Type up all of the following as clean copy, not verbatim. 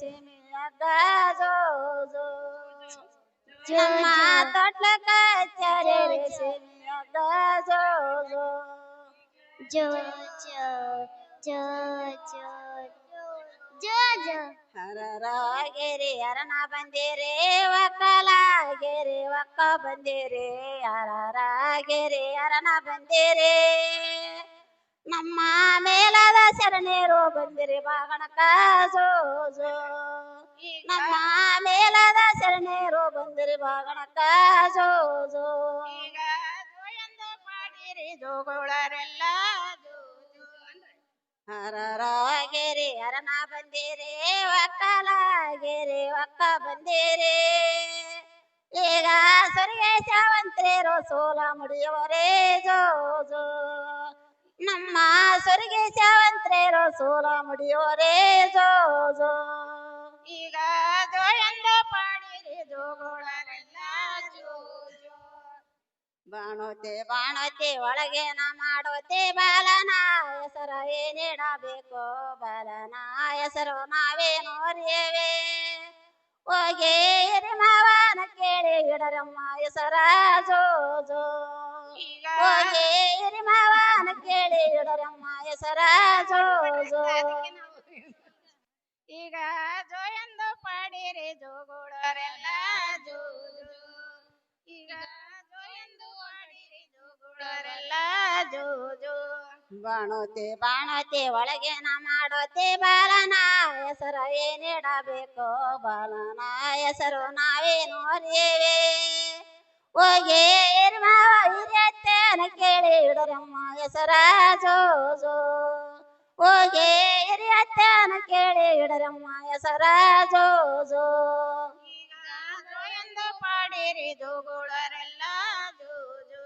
ರೇಷ್ಮೆಯಾಗ ಜೋ ಜೋ ನಮ್ಮ ತೊಟ್ಲಕ ಹಚ್ಚಾರೆ ರೇಷ್ಮೆಯಾಗ ಜೋ ಜೋ ಜೋ ಜೋ ಜೋ ಜೋ ಜೋ ಜೋ ಹರರಾಗೆರೆ ಅರಣ ಬಂದಿರೆ ಒಕ್ಕಲಾಗೆರೆ ಒಕ್ಕ ಬಂದಿರೆ ಹರರಾಗೆರೆ ಅರಣ ಬಂದಿರೆ ನಮ್ಮ ಮೇಲದ ಶರಣೇರು ಬಂದಿರಿ ಬಾಗಣಕ ಜೋ ಜೋ ನಮ್ಮ ಮೇಲದ ಶರಣೇರು ಬಂದಿರಿ ಬಾಗಣಕ ಜೋ ಜೋ ಈಗ ಜೋಯಂದ ಪಾಡಿರಿ ಜೋಗುಳರೆಲ್ಲ ಜೋ ಜೋ ಹರರಾಗೆರೆ ಅರಣ ಬಂದಿರೆ ಒಕ್ಕಲಾಗೆರೆ ಒಕ್ಕ ಬಂದಿರೆ ಈಗ ಸರಿಗೆ ಶಾವಂತ್ರೇರು ಸೋಲ ಮುಡಿಯವರೇ ಜೋ ಜೋ ನಮ್ಮ ಸರಿಗೆ ಶಾವಂತ್ರೇರು ಸೋಲ ಮುಡಿಯೋರೇ ಜೋ ಜೋ ಈಗ ಜೋಯಂದ ಪಾಡಿರಿ ಜೋಗುಳರೆಲ್ಲ ಜೋ ಜೋ ಬಾಣೋತೆ ಬಾಣೋತೆ ಒಳಗೇನ ಮಾಡೋತೆ ಬಾಲನ ಹೆಸರ ಏನಿಡಬೇಕು ಬಾಲನ ಹೆಸರು ನಾವೇ ನೋರಿಯೇವೆ ಹೋಗಿ ಹಿರಿಮಾವನ ಕೇಳಿ ಇಡರಮ್ಮ ಹೆಸರ ಜೋ ಜೋ ಹೋಗಿ ಹಿರಿಮಾವನ ಕೇಳಿ ಇಡರಮ್ಮ ಹೆಸರ ಜೋ ಜೋ ಈಗ ಜೋಯಂದು ಪಾಡಿರಿ ಜೋಗುಳರೆಲ್ಲ ಜೋ ಜೋ ಈಗ ಜೋಯಂದು ಪಾಡಿರಿ ಜೋಗುಳರೆಲ್ಲ ಜೋ ಜೋ ಬಾಣೋತೆ ಬಾಣೋತೆ ಒಳಗೇನ ಮಾಡೋತೆ ಬಾಲನ ಹೆಸರ ಏನಿಡಬೇಕು ಬಾಲನ ಹೆಸರು ನಾವೇ ನೋರಿಯೇವೆ ಹೋಗಿ ಹಿರಿಮಾವ ಹಿರಿಯತ್ತೇನ ಕೇಳಿ ಇಡರಮ್ಮ ಹೆಸರ ಜೋ ಜೋ ಹೋಗಿ ಹಿರಿಯತ್ತೇನ ಕೇಳಿ ಇಡರಮ್ಮ ಹೆಸರ ಜೋ ಜೋ ಈಗ ಜೋಯಂದು ಪಾಡಿರಿ ಜೋಗುಳರೆಲ್ಲ ಜೋ ಜೋ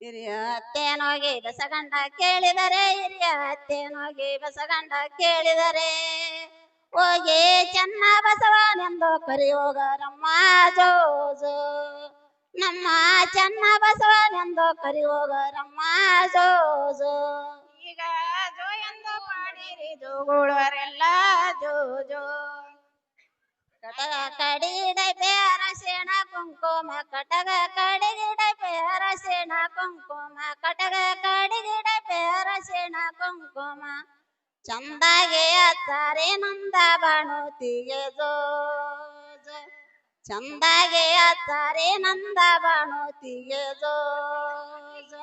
ಹಿರಿಯ ಅತ್ತೇನೋಗಿ ಬಸಗಂಡ ಕೇಳಿದರೆ ಹಿರಿಯ ಅತ್ತೇನೋಗಿ ಬಸಗಂಡ ಕೇಳಿದರೆ ಹೋಗಿ ಚೆನ್ನ ಬಸವನೆಂದು ಕರಿಯೋಗರಮ್ಮ ಜೋ ಜೋ ನಮ್ಮ ಚೆನ್ನ ಬಸವನೆಂದು ಕರಿಯೋಗರಮ್ಮ ಜೋ ಜೋ ಈಗ ಜೋಯಂದು ಪಾಡಿರಿ ಜೋಗುಳರೆಲ್ಲ ಜೋ ಜೋ ಕಟಗ ಕಡಿಗಿಡೈ ಅರಶಿಣ ಕುಂಕುಮ ಕಟಗ ಕಡಿಗಿಡೈ ಅರಶಿಣ ಕುಂಕುಮ ಕಟಗ ಕಡಿಗಿಡೈ ಅರಶಿಣ ಕುಂಕುಮ ಚಂದಾಗೆ ಹಚ್ಚಾರೆ ನಂದ ಬಾಣೋತಿಗೆ ಜೋ ಜೋ ಚಂದಾಗೆ ಹಚ್ಚಾರೆ ನಂದ ಬಾಣೋತಿಗೆ ಜೋ ಜೋ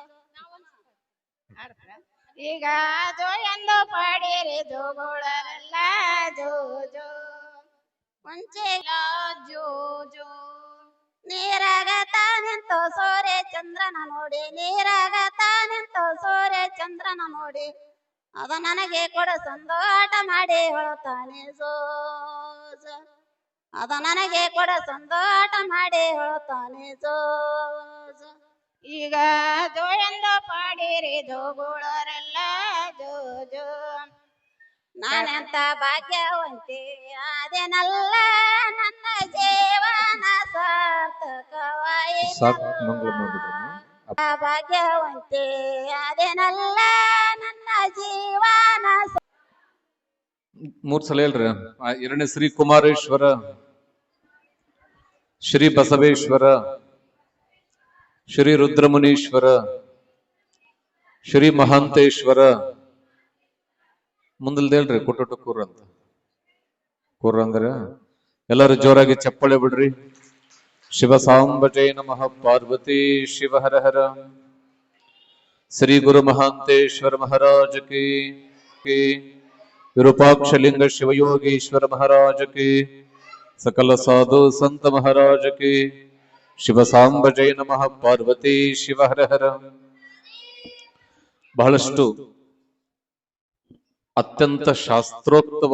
ಈಗ ಜೋಯಂದು ಪಾಡಿರಿ ಜೋಗುಳರೆಲ್ಲ ಜೋ ಜೋ ಮುಂಚೆಲ ಜೋ ಜೋ ನೀರಾಗ ತಾನೆಂತೋ ಸೋರೆ ಚಂದ್ರನ ನೋಡಿ ನೀರಾಗ ತಾನೆಂತೋ ಸೋರೆ ಚಂದ್ರನ ನೋಡಿ ಅದ ನನಗೆ ಕೊಡ ಸಂದೋಟ ಮಾಡಿ ಹೊಳತಾನೆ ಜೋ ಜೋ ಅದ ನನಗೆ ಕೊಡ ಸಂದೋಟ ಮಾಡಿ ಹೊಳತಾನೆ ಜೋ ಜೋ ಈಗ ಜೋಯಂದು ಪಾಡಿರಿ ಜೋಗುಳರೆಲ್ಲ ಜೋ ಜೋ ನಾನೆಂತ ಭಾಗ್ಯವಂತೆ ಅದೇನಲ್ಲ ನನ್ನ ಜೀವನ ಸಾರ್ಥಕವಾಯಿತು ಭಾಗ್ಯವಂತೆ ಅದೇನಲ್ಲ ನನ್ನ ಜೀವನ ಮೂರ್ ಸಲ ಹೇಳ್ರಿ ಎರಡನೇ ಶ್ರೀ ಕುಮಾರೇಶ್ವರ ಶ್ರೀ ಬಸವೇಶ್ವರ ಶ್ರೀ ರುದ್ರಮುನೀಶ್ವರ ಶ್ರೀ ಮಹಾಂತೇಶ್ವರ ಮುಂದಲ್ದೇಳ್ರಿ ಕೊಟ್ಟೊಟ್ಟು ಕೂರ್ ಅಂತ ಕೂರ್ ಅಂದ್ರ ಎಲ್ಲರೂ ಜೋರಾಗಿ ಚಪ್ಪಳೆ ಬಿಡ್ರಿ ಶಿವ ಸಾಂಬಜೈ ನಮಃ ಪಾರ್ವತಿ ಶಿವ ಹರ ಹರ ಶ್ರೀ ಗುರು ಮಹಾಂತೇಶ್ವರ ಮಹಾರಾಜ ಕಿ ವಿರೂಪಾಕ್ಷಲಿಂಗ ಶಿವಯೋಗೀಶ್ವರ ಮಹಾರಾಜ ಕಿ ಸಕಲ ಸಾಧು ಸಂತ ಮಹಾರಾಜ ಕಿ ಶಿವ ಸಾಂಬಜೈ ನಮಃ ಪಾರ್ವತಿ ಶಿವ ಹರ ಹರ ಬಹಳಷ್ಟು ಅತ್ಯಂತ ಶಾಸ್ತ್ರೋಕ್ತ